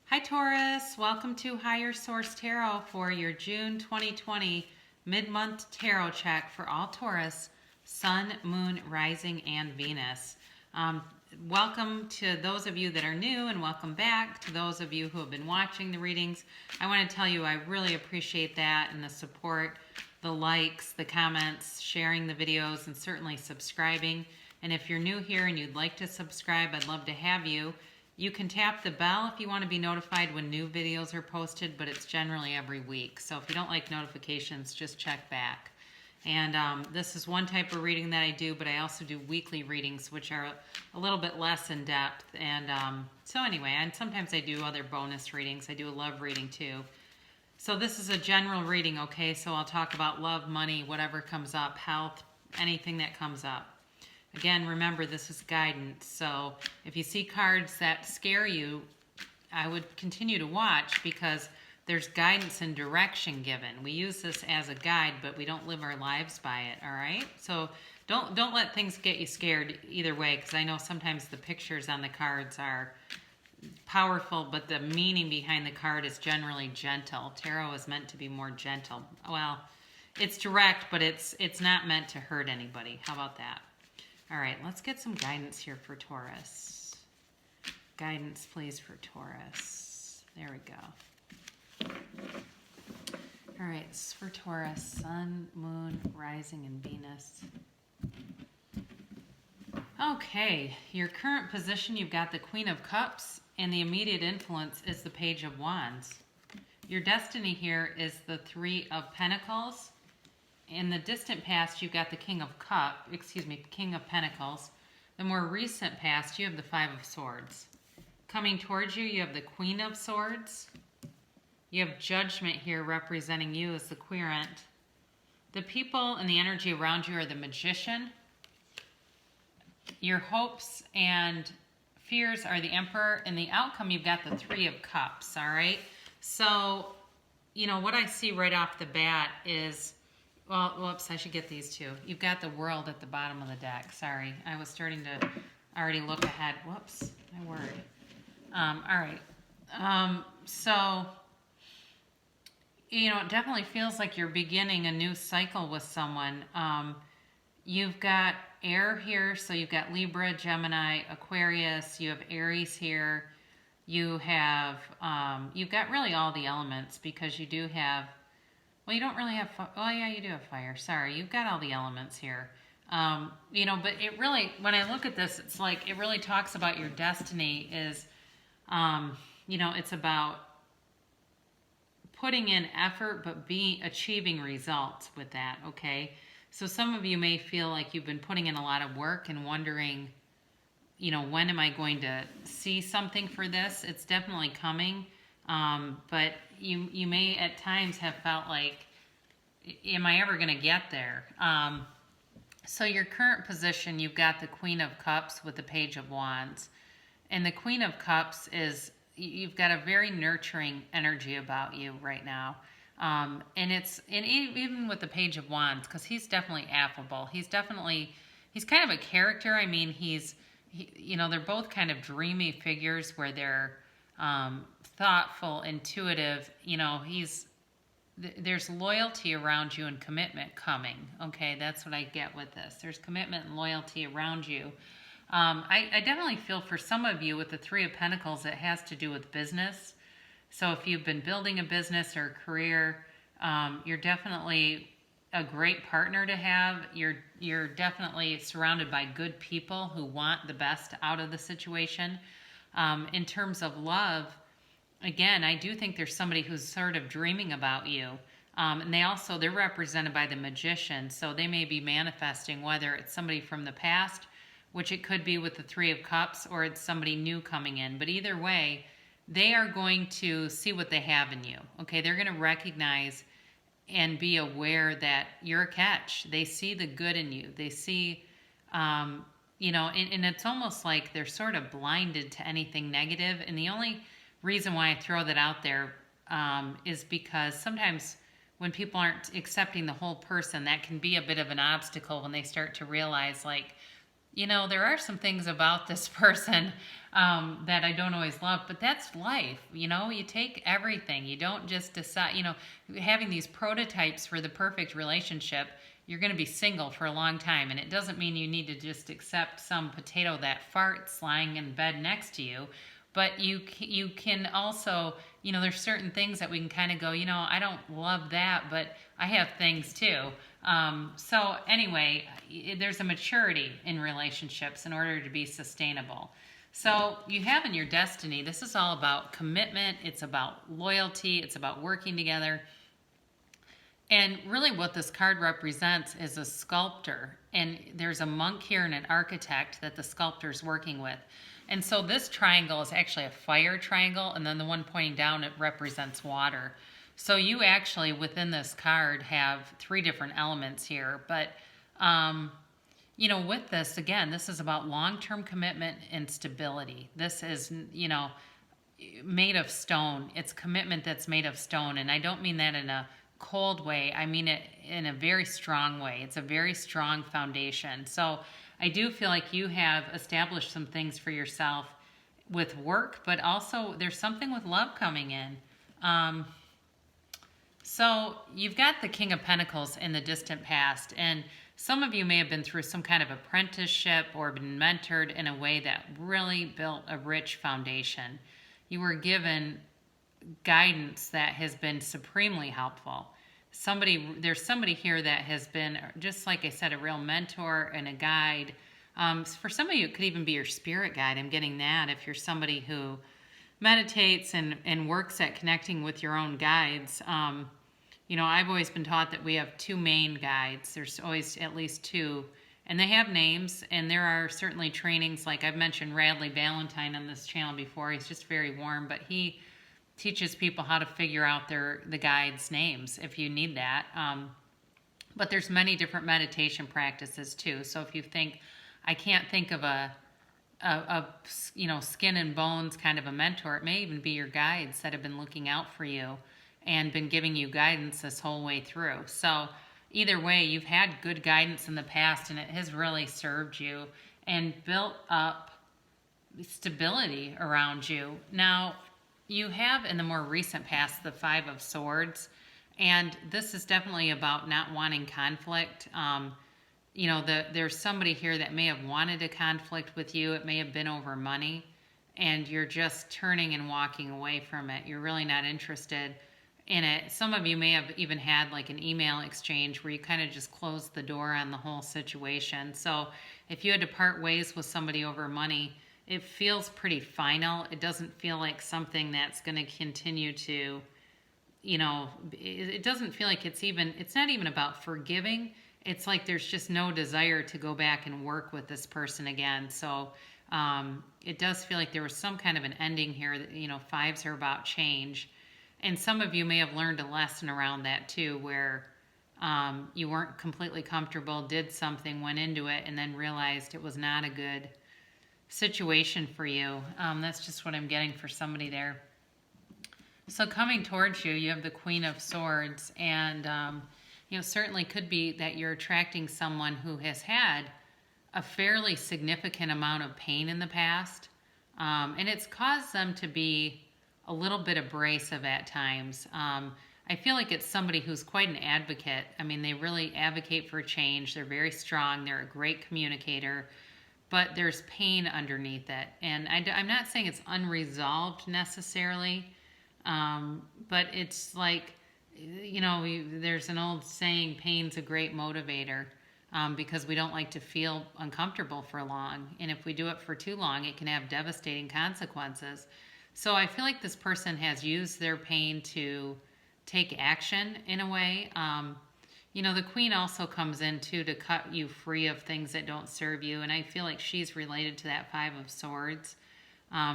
Hi Taurus, welcome to Higher Source Tarot for your June 2020 mid-month tarot check for all Taurus, Sun, Moon, Rising, and Venus. Welcome to those of you that are new, and welcome back to those of you who have been watching the readings. I want to tell you I really appreciate that and the support, the likes, the comments, sharing the videos, and certainly subscribing. And if you're new here and you'd like to subscribe, I'd love to have you. You can tap the bell if you want to be notified when new videos are posted, but it's generally every week. So if you don't like notifications, just check back. And this is one type of reading that I do, but I also do weekly readings, which are a little bit less in depth. And so anyway, and sometimes I do other bonus readings. I do a love reading too. So this is a general reading, okay? So I'll talk about love, money, whatever comes up, health, anything that comes up. Again, remember, this is guidance, so if you see cards that scare you, I would continue to watch because there's guidance and direction given. We use this as a guide, but we don't live our lives by it, all right? So don't let things get you scared either way, because I know sometimes the pictures on the cards are powerful, but the meaning behind the card is generally gentle. Tarot is meant to be more gentle. Well, it's direct, but it's not meant to hurt anybody. How about that? All right, let's get some guidance here for Taurus. Guidance, please, for Taurus. There we go. All right, this is for Taurus, Sun, Moon, Rising, and Venus. Okay, your current position, you've got the Queen of Cups, and the immediate influence is the Page of Wands. Your destiny here is the Three of Pentacles. In the distant past, you've got the King of Pentacles. The more recent past, you have the Five of Swords. Coming towards you, you have the Queen of Swords. You have Judgment here representing you as the Querent. The people and the energy around you are the Magician. Your hopes and fears are the Emperor. And the outcome, you've got the Three of Cups, all right? So, you know, what I see right off the bat is... Well, whoops, I should get these two. You've got the World at the bottom of the deck. Sorry, I was starting to already look ahead. Whoops, my word. All right. So, you know, it definitely feels like you're beginning a new cycle with someone. You've got air here, so you've got Libra, Gemini, Aquarius. You have Aries here. You have, you've got really all the elements because you do have... Well, you don't really have, oh yeah, you do have fire. Sorry, you've got all the elements here. You know, but it really, when I look at this, it's like, it really talks about your destiny is, you know, it's about putting in effort, but achieving results with that, okay? So some of you may feel like you've been putting in a lot of work and wondering, you know, when am I going to see something for this? It's definitely coming. But you may at times have felt like, am I ever going to get there? So your current position, you've got the Queen of Cups with the Page of Wands. And the Queen of Cups is, you've got a very nurturing energy about you right now. And even with the Page of Wands, because he's definitely affable. He's kind of a character. I mean, you know, they're both kind of dreamy figures where they're, thoughtful, intuitive, you know, there's loyalty around you and commitment coming, okay? That's what I get with this. There's commitment and loyalty around you. I definitely feel for some of you with the Three of Pentacles, it has to do with business. So if you've been building a business or a career, you're definitely a great partner to have. You're definitely surrounded by good people who want the best out of the situation. In terms of love, again, I do think there's somebody who's sort of dreaming about you. And they're represented by the Magician. So they may be manifesting, whether it's somebody from the past, which it could be with the Three of Cups, or it's somebody new coming in. But either way, they are going to see what they have in you. Okay, they're going to recognize and be aware that you're a catch. They see the good in you. They see... you know, and it's almost like they're sort of blinded to anything negative. And the only reason why I throw that out there is because sometimes when people aren't accepting the whole person, that can be a bit of an obstacle when they start to realize, like, there are some things about this person that I don't always love, but that's life. You take everything. You don't just decide, having these prototypes for the perfect relationship, you're going to be single for a long time. And it doesn't mean you need to just accept some potato that farts lying in bed next to you. But you can also, there's certain things that we can kind of go, I don't love that, but I have things too. So anyway, there's a maturity in relationships in order to be sustainable. So you have in your destiny, this is all about commitment. It's about loyalty. It's about working together. And really what this card represents is a sculptor. And there's a monk here and an architect that the sculptor's working with. And so this triangle is actually a fire triangle, and then the one pointing down, it represents water. So you actually, within this card, have 3 different elements here. But, with this, again, this is about long-term commitment and stability. This is, made of stone. It's commitment that's made of stone. And I don't mean that in a cold way. I mean it in a very strong way. It's a very strong foundation. So I do feel like you have established some things for yourself with work, but also there's something with love coming in. So you've got the King of Pentacles in the distant past, and some of you may have been through some kind of apprenticeship or been mentored in a way that really built a rich foundation. You were given guidance that has been supremely helpful. There's somebody here that has been, just like I said, a real mentor and a guide. For some of you, it could even be your spirit guide. I'm getting that. If you're somebody who meditates and works at connecting with your own guides, I've always been taught that we have 2 main guides. There's always at least 2, and they have names, and there are certainly trainings, like I've mentioned Radley Valentine on this channel before. He's just very warm, but he teaches people how to figure out the guides' names if you need that. But there's many different meditation practices too. So if you think, I can't think of a skin and bones kind of a mentor, it may even be your guides that have been looking out for you and been giving you guidance this whole way through. So either way, you've had good guidance in the past, and it has really served you and built up stability around you. Now, you have in the more recent past the 5 of Swords, and this is definitely about not wanting conflict. There's somebody here that may have wanted a conflict with you. It may have been over money, and you're just turning and walking away from it. You're really not interested in it. Some of you may have even had like an email exchange where you kind of just closed the door on the whole situation. So if you had to part ways with somebody over money, it feels pretty final. It doesn't feel like something that's going to continue to, it doesn't feel like it's not even about forgiving. It's like there's just no desire to go back and work with this person again. So it does feel like there was some kind of an ending here that, 5s are about change. And some of you may have learned a lesson around that too, where you weren't completely comfortable, did something, went into it, and then realized it was not a good situation for you. That's just what I'm getting for somebody there. So coming towards you, you have the Queen of Swords, and certainly could be that you're attracting someone who has had a fairly significant amount of pain in the past, and it's caused them to be a little bit abrasive at times. I feel like it's somebody who's quite an advocate. I mean, they really advocate for change. They're very strong. They're a great communicator. But there's pain underneath it. And I'm not saying it's unresolved necessarily, but it's like, there's an old saying, pain's a great motivator, because we don't like to feel uncomfortable for long. And if we do it for too long, it can have devastating consequences. So I feel like this person has used their pain to take action in a way. The Queen also comes in too to cut you free of things that don't serve you. And I feel like she's related to that 5 of Swords.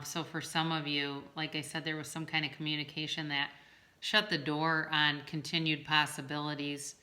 So for some of you, like I said, there was some kind of communication that shut the door on continued possibilities,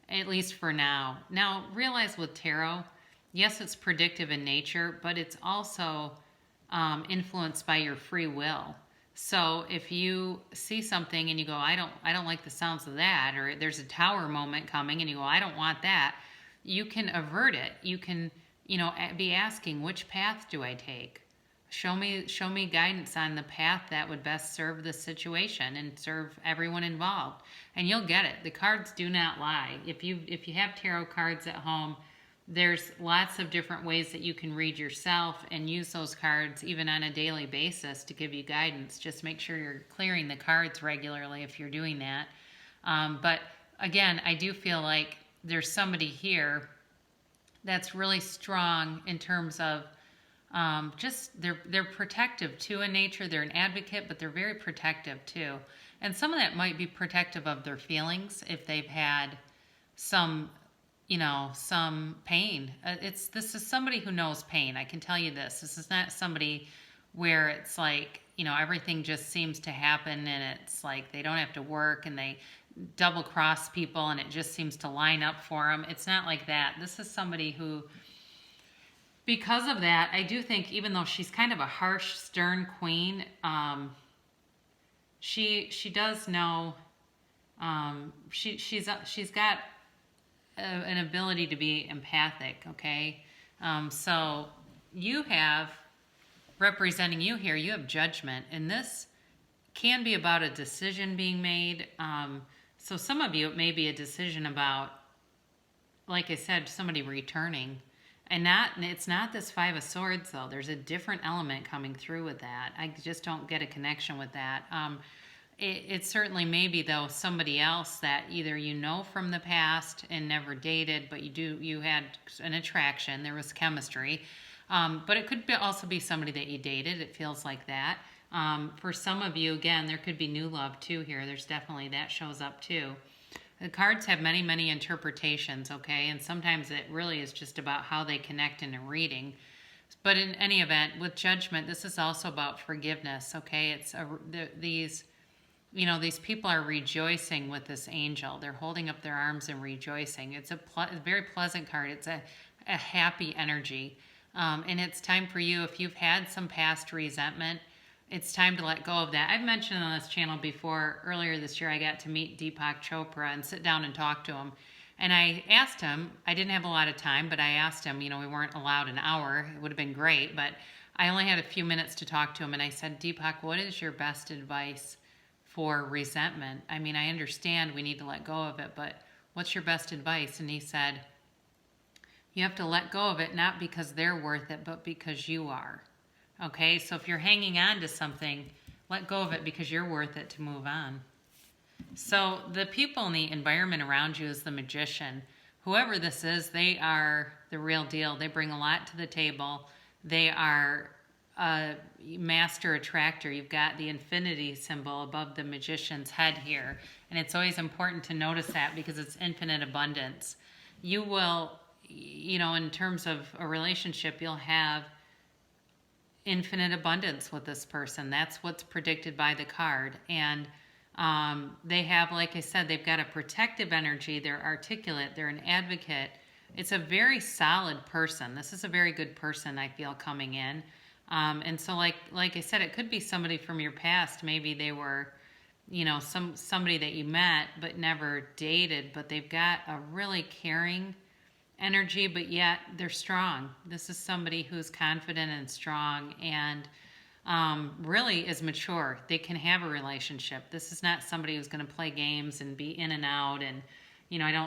at least for now. Now, realize with tarot, yes, it's predictive in nature, but it's also influenced by your free will. So if you see something and you go, I don't like the sounds of that, or there's a tower moment coming and you go, I don't want that, you can avert it. You can be asking, which path do I take? Show me guidance on the path that would best serve the situation and serve everyone involved. And you'll get it. The cards do not lie. If you have tarot cards at home, there's lots of different ways that you can read yourself and use those cards even on a daily basis to give you guidance. Just make sure you're clearing the cards regularly if you're doing that. But again, I do feel like there's somebody here that's really strong in terms of just they're protective too in nature. They're an advocate, but they're very protective too. And some of that might be protective of their feelings if they've had some some pain. This is somebody who knows pain. I can tell you this. This is not somebody where it's like, everything just seems to happen and it's like they don't have to work and they double cross people and it just seems to line up for them. It's not like that. This is somebody who, because of that, I do think even though she's kind of a harsh, stern queen, she does know, she's got an ability to be empathic, okay? So you have, representing you here, you have judgment, and this can be about a decision being made. So some of you, it may be a decision about, like I said, somebody returning. And it's not this Five of Swords, though. There's a different element coming through with that. I just don't get a connection with that. It certainly may be, though, somebody else that either from the past and never dated, but you had an attraction, there was chemistry. But it could also be somebody that you dated. It feels like that. For some of you, again, there could be new love, too, here. There's definitely that shows up, too. The cards have many, many interpretations, okay? And sometimes it really is just about how they connect in a reading. But in any event, with judgment, this is also about forgiveness, okay? It's these people are rejoicing with this angel. They're holding up their arms and rejoicing. It's a very pleasant card. It's a happy energy. And it's time for you, if you've had some past resentment, it's time to let go of that. I've mentioned on this channel before, earlier this year, I got to meet Deepak Chopra and sit down and talk to him. And I asked him, I didn't have a lot of time, but I asked him, we weren't allowed an hour. It would have been great, but I only had a few minutes to talk to him. And I said, Deepak, what is your best advice for resentment? I mean, I understand we need to let go of it, but what's your best advice? And he said, you have to let go of it, not because they're worth it, but because you are. Okay, so if you're hanging on to something, let go of it because you're worth it to move on. So the people in the environment around you is the Magician. Whoever this is, they are the real deal. They bring a lot to the table. They are a master attractor. You've got the infinity symbol above the Magician's head here. And it's always important to notice that because it's infinite abundance. You will, in terms of a relationship, you'll have infinite abundance with this person. That's what's predicted by the card. And they have, like I said, they've got a protective energy. They're articulate. They're an advocate. It's a very solid person. This is a very good person, I feel, coming in. And so like I said, it could be somebody from your past. Maybe they were, somebody that you met but never dated, but they've got a really caring energy, but yet they're strong. This is somebody who's confident and strong and really is mature. They can have a relationship. This is not somebody who's going to play games and be in and out. And,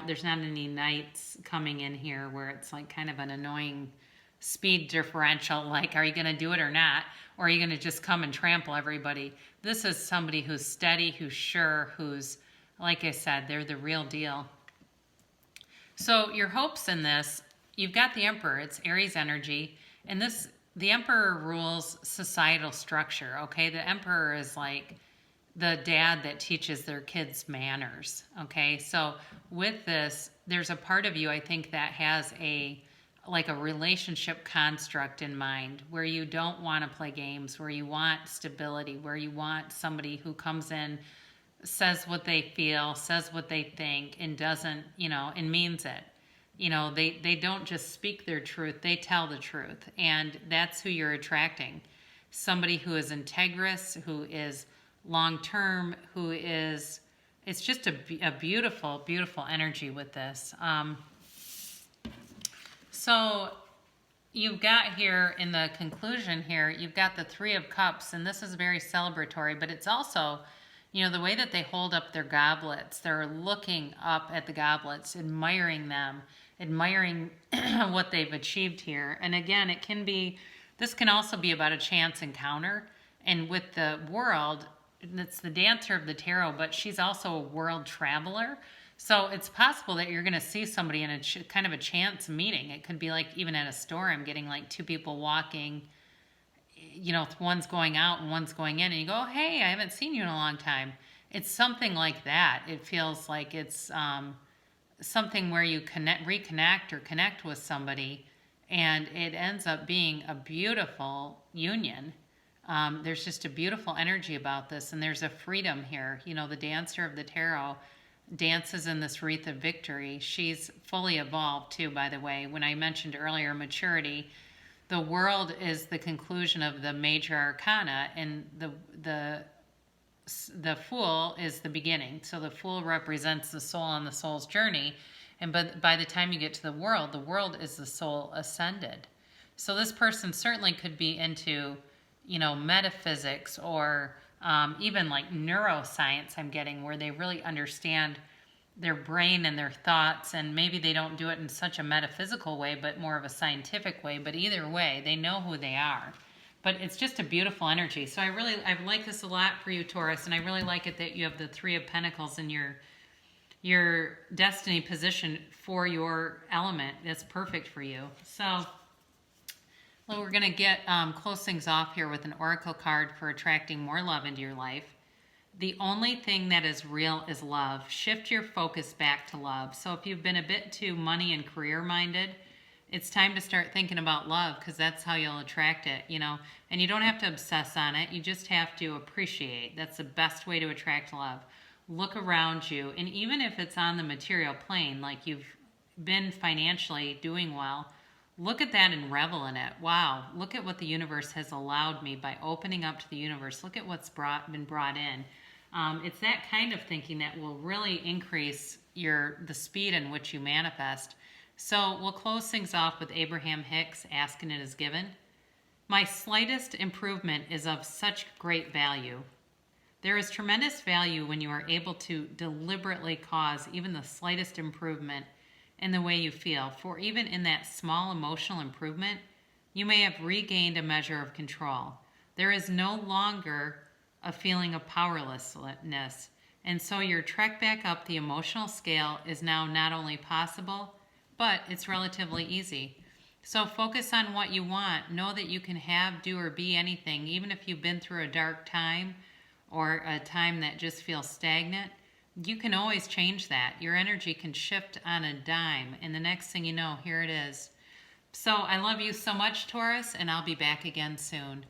there's not any knights coming in here where it's like kind of an annoying speed differential. Like, are you going to do it or not? Or are you going to just come and trample everybody? This is somebody who's steady, who's sure, who's, like I said, they're the real deal. So your hopes in this, you've got the Emperor, it's Aries energy, and the Emperor rules societal structure, okay? The Emperor is like the dad that teaches their kids manners, okay? So with this, there's a part of you, I think, that has a relationship construct in mind where you don't want to play games, where you want stability, where you want somebody who comes in, says what they feel, says what they think, and doesn't, and means it. They don't just speak their truth, they tell the truth. And that's who you're attracting. Somebody who is integrous, who is long-term, it's just a beautiful, beautiful energy with this. So you've got here in the conclusion here, you've got the Three of Cups, and this is very celebratory, but it's also, the way that they hold up their goblets, they're looking up at the goblets, admiring them, admiring what they've achieved here. And again, this can also be about a chance encounter. And with the World, it's the Dancer of the Tarot, but she's also a world traveler. So it's possible that you're going to see somebody in a kind of a chance meeting. It could be like even at a store, I'm getting like two people walking, one's going out and one's going in, and you go, hey, I haven't seen you in a long time. It's something like that. It feels like it's something where you reconnect or connect with somebody, and it ends up being a beautiful union. There's just a beautiful energy about this, and there's a freedom here. The Dancer of the Tarot dances in this wreath of victory. She's fully evolved too, by the way. When I mentioned earlier maturity, the World is the conclusion of the major arcana, and the Fool is the beginning. So the Fool represents the soul on the soul's journey, and by the time you get to the World is the soul ascended. So this person certainly could be into, metaphysics or even like neuroscience, I'm getting, where they really understand their brain and their thoughts, and maybe they don't do it in such a metaphysical way, but more of a scientific way. But either way, they know who they are. But it's just a beautiful energy. So I like this a lot for you, Taurus, and I really like it that you have the Three of Pentacles in your destiny position for your element. That's perfect for you. So, well, we're going to close things off here with an oracle card for attracting more love into your life. The only thing that is real is love. Shift your focus back to love. So if you've been a bit too money and career minded, it's time to start thinking about love, because that's how you'll attract it, And you don't have to obsess on it. You just have to appreciate. That's the best way to attract love. Look around you, and even if it's on the material plane, like you've been financially doing well, look at that and revel in it. Wow, look at what the universe has allowed me by opening up to the universe. Look at what's been brought in. It's that kind of thinking that will really increase the speed in which you manifest. So we'll close things off with Abraham Hicks, Ask and It Is Given. My slightest improvement is of such great value. There is tremendous value when you are able to deliberately cause even the slightest improvement in the way you feel. For even in that small emotional improvement, you may have regained a measure of control. There is no longer a feeling of powerlessness, and so your trek back up the emotional scale is now not only possible, but it's relatively easy. So focus on what you want. Know that you can have, do, or be anything, even if you've been through a dark time or a time that just feels stagnant. You can always change that. Your energy can shift on a dime, and the next thing you know, here it is. So I love you so much, Taurus, and I'll be back again soon.